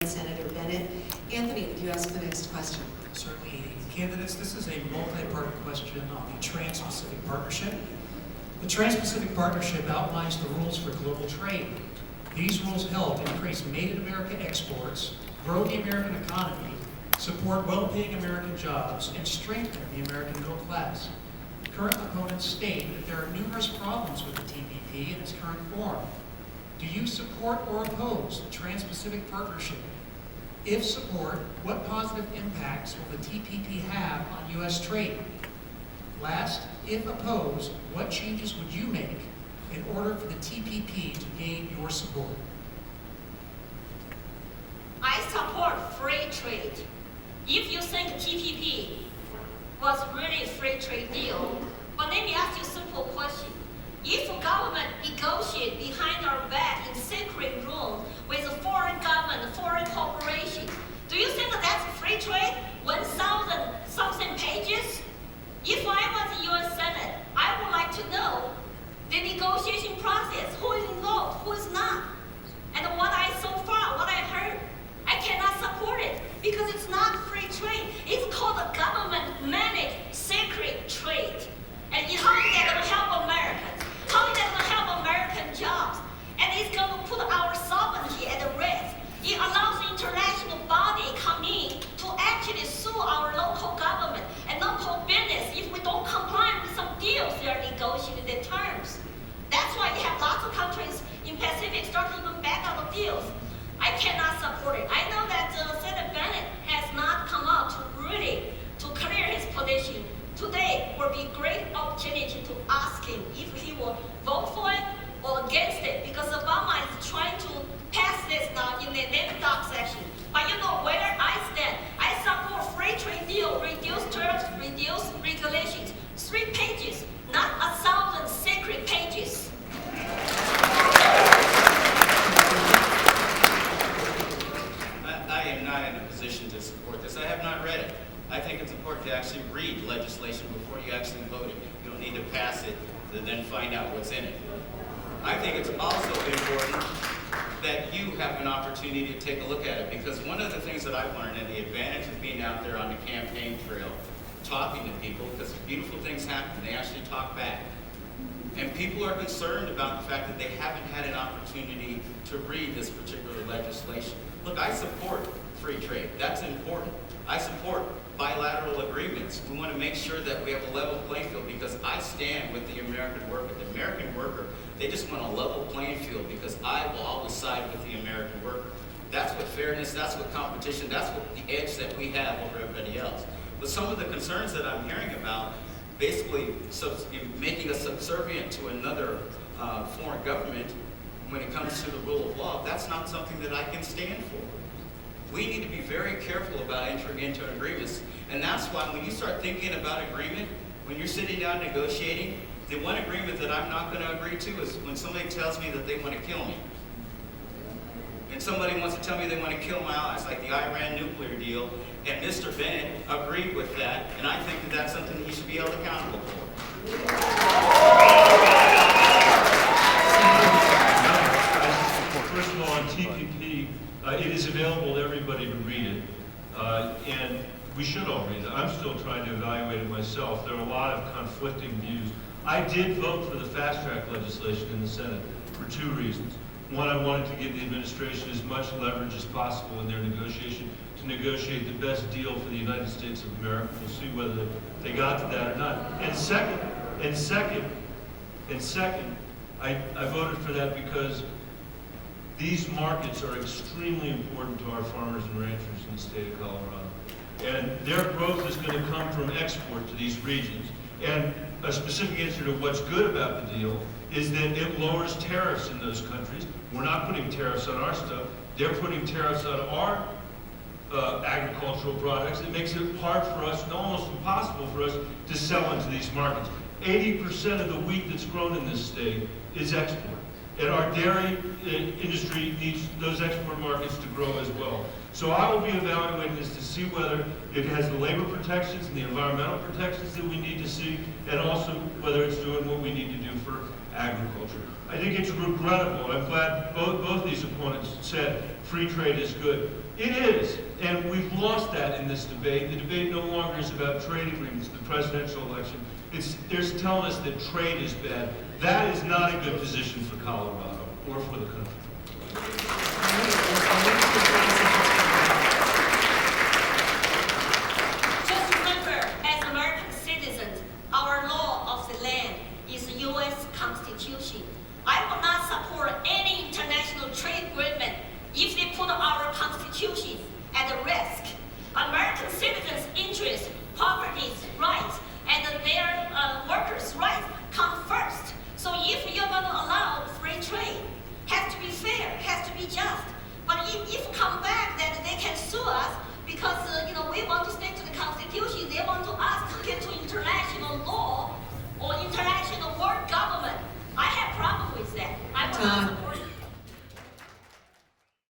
Senator Bennett. Anthony, would you ask the next question? Certainly, candidates, this is a multi-part question on the Trans-Pacific Partnership. The Trans-Pacific Partnership outlines the rules for global trade. These rules help increase made-in-America exports, grow the American economy, support well-paying American jobs, and strengthen the American middle class. Current opponents state that there are numerous problems with the TPP in its current form. Do you support or oppose the Trans-Pacific Partnership? If support, what positive impacts will the TPP have on U.S. trade? Last, if opposed, what changes would you make in order for the TPP to gain your support? I support free trade. If you think TPP was really a free trade deal, but let me ask you a simple question. If a government negotiates behind our back in secret room with a foreign government, foreign corporation, do you think that that's free trade? 1,000-something pages? If I was the U.S. Senate, I would like to know the negotiation process, who is involved, who is not. And what I heard, I cannot support it because it's not free trade. It's called a government-managed secret trade. And how is that going to help Americans? How is that going to help American jobs? And it's going to put our sovereignty at risk. It allows the international body come in to actually sue our local government and local business if we don't comply with some deals they are negotiating the terms. That's why you have lots of countries in Pacific start even back out of deals. I cannot support it. I know that Senator Bennett has not come out to clear his position. Today will be a great opportunity to ask him if he will vote for it or against it, because Obama is trying to pass this now in the lame duck section. But you know where I stand. I support free trade deal, reduce tariffs, reduce regulations. 3 pages, not 1,000 secret pages. I am not in a position to support this. I have not read it. I think it's important to actually read legislation before you actually vote it. You don't need to pass it to then find out what's in it. I think it's also important that you have an opportunity to take a look at it, because one of the things that I've learned, and the advantage of being out there on the campaign trail, talking to people, because beautiful things happen, they actually talk back. And people are concerned about the fact that they haven't had an opportunity to read this particular legislation. Look, I support free trade. That's important. I support bilateral agreements. We want to make sure that we have a level playing field, because I stand with the American worker. The American worker, they just want a level playing field, because I will always side with the American worker. That's what fairness, that's what competition, that's what the edge that we have over everybody else. But some of the concerns that I'm hearing about, basically making us subservient to another foreign government when it comes to the rule of law, that's not something that I can stand for. We need to be very careful about entering into agreements. And that's why when you start thinking about agreement, when you're sitting down negotiating, the one agreement that I'm not going to agree to is when somebody tells me that they want to kill me. And somebody wants to tell me they want to kill my allies, like the Iran nuclear deal, and Mr. Bennett agreed with that, and I think that that's something he should be held accountable for. First of all, on TPP, it is available to everybody to read it, and we should all read it. I'm still trying to evaluate it myself. There are a lot of conflicting views. I did vote for the fast-track legislation in the Senate for 2 reasons. One, I wanted to give the administration as much leverage as possible in their negotiation to negotiate the best deal for the United States of America. We'll see whether they got to that or not. And second, I voted for that because these markets are extremely important to our farmers and ranchers in the state of Colorado. And their growth is going to come from export to these regions. And a specific answer to what's good about the deal is that it lowers tariffs in those countries. We're not putting tariffs on our stuff. They're putting tariffs on our agricultural products. It makes it hard for us, and almost impossible for us, to sell into these markets. 80% of the wheat that's grown in this state is export. And our dairy industry needs those export markets to grow as well. So I will be evaluating this to see whether it has the labor protections and the environmental protections that we need to see, and also whether it's doing what we need to do for agriculture. I think it's regrettable. I'm glad both these opponents said free trade is good. It is, and we've lost that in this debate. The debate no longer is about trade agreements, the presidential election. They're telling us that trade is bad. That is not a good position for Colorado or for the country. Just remember, as American citizens, our law of the land is the U.S. Constitution. I will not support any international trade agreement if they put our Constitution